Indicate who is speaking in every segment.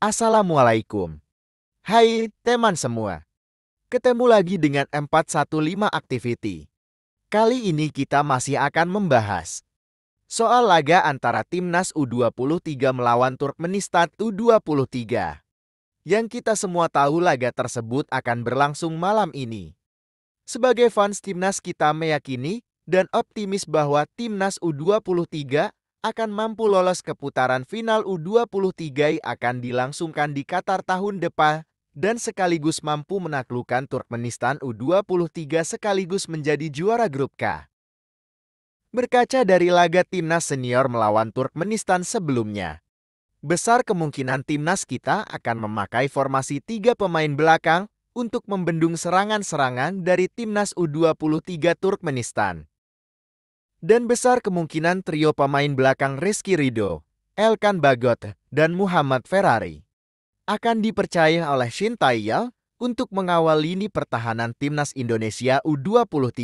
Speaker 1: Assalamualaikum. Hai teman semua. Ketemu lagi dengan 415 Activity. Kali ini kita masih akan membahas soal laga antara Timnas U23 melawan Turkmenistan U23. Yang kita semua tahu laga tersebut akan berlangsung malam ini. Sebagai fans Timnas kita meyakini dan optimis bahwa Timnas U23 akan mampu lolos ke putaran final U23 yang akan dilangsungkan di Qatar tahun depan dan sekaligus mampu menaklukkan Turkmenistan U23 sekaligus menjadi juara grup K. Berkaca dari laga Timnas senior melawan Turkmenistan sebelumnya, besar kemungkinan Timnas kita akan memakai formasi 3 pemain belakang untuk membendung serangan-serangan dari Timnas U23 Turkmenistan. Dan besar kemungkinan trio pemain belakang Rizky Ridho, Elkan Bagot, dan Muhammad Ferrari akan dipercaya oleh Shin Tae-yong untuk mengawal lini pertahanan Timnas Indonesia U23.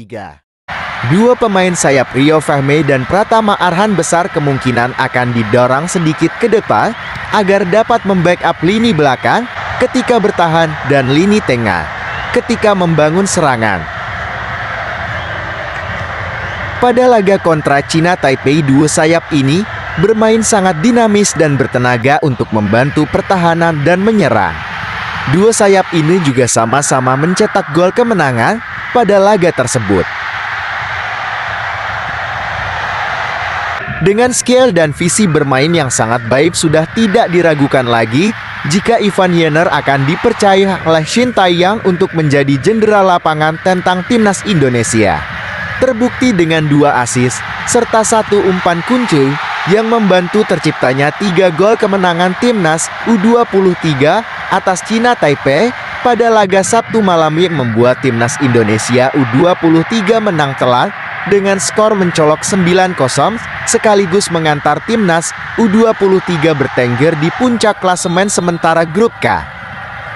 Speaker 1: Dua pemain sayap Rio Fahmi dan Pratama Arhan besar kemungkinan akan didorong sedikit ke depan agar dapat membackup lini belakang ketika bertahan dan lini tengah ketika membangun serangan. Pada laga kontra Cina Taipei, dua sayap ini bermain sangat dinamis dan bertenaga untuk membantu pertahanan dan menyerang. Dua sayap ini juga sama-sama mencetak gol kemenangan pada laga tersebut. Dengan skill dan visi bermain yang sangat baik, sudah tidak diragukan lagi jika Ivan Yener akan dipercaya oleh Shin Tae-yong untuk menjadi jendera lapangan tentang Timnas Indonesia. Terbukti dengan 2 assist serta 1 umpan kunci yang membantu terciptanya 3 gol kemenangan Timnas U23 atas Cina Taipei pada laga Sabtu malam yang membuat Timnas Indonesia U23 menang telak dengan skor mencolok 9-0 sekaligus mengantar Timnas U23 bertengger di puncak klasemen sementara grup K.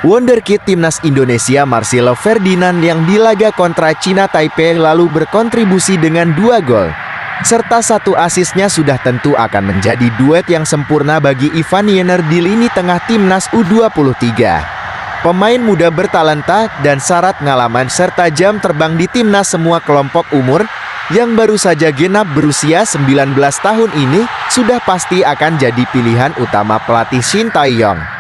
Speaker 1: Wonderkid Timnas Indonesia Marcelo Ferdinand yang di laga kontra Cina Taipei lalu berkontribusi dengan 2 gol serta 1 asisnya sudah tentu akan menjadi duet yang sempurna bagi Ivan Yener di lini tengah Timnas U23. Pemain muda bertalenta dan syarat pengalaman serta jam terbang di Timnas semua kelompok umur yang baru saja genap berusia 19 tahun ini sudah pasti akan jadi pilihan utama pelatih Shin Tae-yong.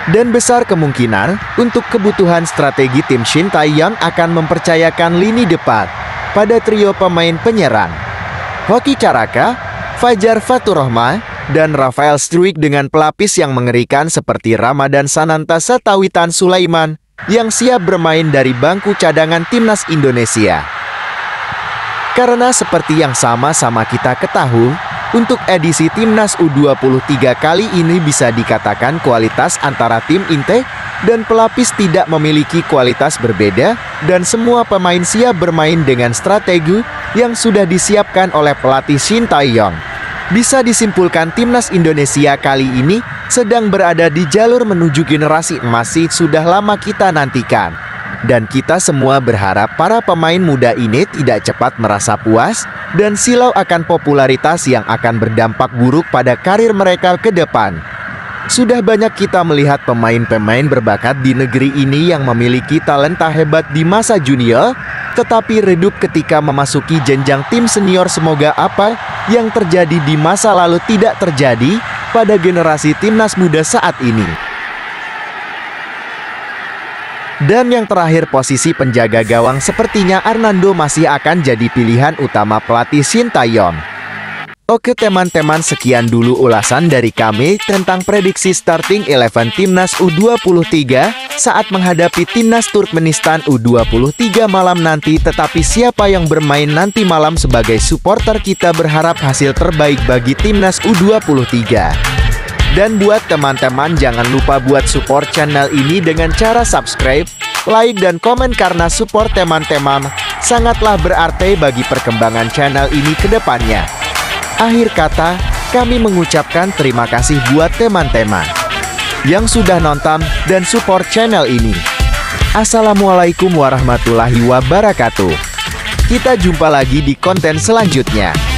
Speaker 1: Dan besar kemungkinan untuk kebutuhan strategi tim Shin Tae-yong akan mempercayakan lini depan pada trio pemain penyerang Hoki Caraka, Fajar Faturrahman, dan Rafael Struijk dengan pelapis yang mengerikan seperti Ramadan Sananta serta Witan Sulaiman yang siap bermain dari bangku cadangan Timnas Indonesia. Karena seperti yang sama-sama kita ketahui, untuk edisi Timnas U23 kali ini bisa dikatakan kualitas antara tim inti dan pelapis tidak memiliki kualitas berbeda dan semua pemain siap bermain dengan strategi yang sudah disiapkan oleh pelatih Shin Tae-yong. Bisa disimpulkan Timnas Indonesia kali ini sedang berada di jalur menuju generasi emas yang sudah lama kita nantikan. Dan kita semua berharap para pemain muda ini tidak cepat merasa puas dan silau akan popularitas yang akan berdampak buruk pada karir mereka ke depan. Sudah banyak kita melihat pemain-pemain berbakat di negeri ini yang memiliki talenta hebat di masa junior, tetapi redup ketika memasuki jenjang tim senior. Semoga apa yang terjadi di masa lalu tidak terjadi pada generasi Timnas muda saat ini. Dan yang terakhir, posisi penjaga gawang sepertinya Arnando masih akan jadi pilihan utama pelatih Shin Tae-yong. Oke teman-teman, sekian dulu ulasan dari kami tentang prediksi starting 11 Timnas U23 saat menghadapi Timnas Turkmenistan U23 malam nanti. Tetapi siapa yang bermain nanti malam sebagai supporter kita berharap hasil terbaik bagi Timnas U23. Dan buat teman-teman jangan lupa buat support channel ini dengan cara subscribe, like, dan komen karena support teman-teman sangatlah berarti bagi perkembangan channel ini ke depannya. Akhir kata, kami mengucapkan terima kasih buat teman-teman yang sudah nonton dan support channel ini. Assalamualaikum warahmatullahi wabarakatuh. Kita jumpa lagi di konten selanjutnya.